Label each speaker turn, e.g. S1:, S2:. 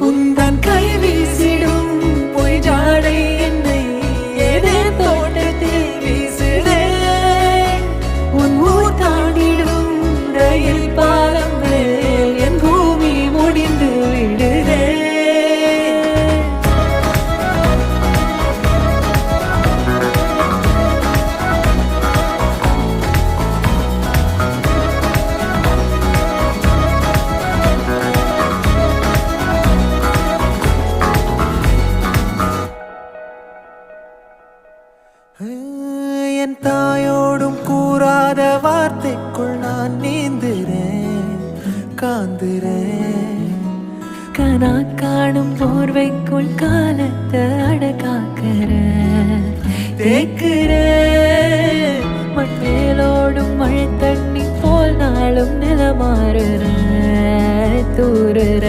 S1: உந்தன் கை வீசிடும் பொய் ஜாடை என்னை ஏதே தோட்டத்தில் வீசுதே உன் ஊர் தாண்டிடும் ரயில் பாலம் மேல் என் பூமி முடிந்து விடுதே என் தாயோடும் கூறாத வார்த்தைக்குள் நான் நீந்துறேன் காந்துறேன் கனா காணும் போர்வைக்குள் காலத்தை அடக்காக்குற தேக்குற மண்ணேலோடும் மழை தண்ணி போல் நாளும் நிலமாறுற தூறுற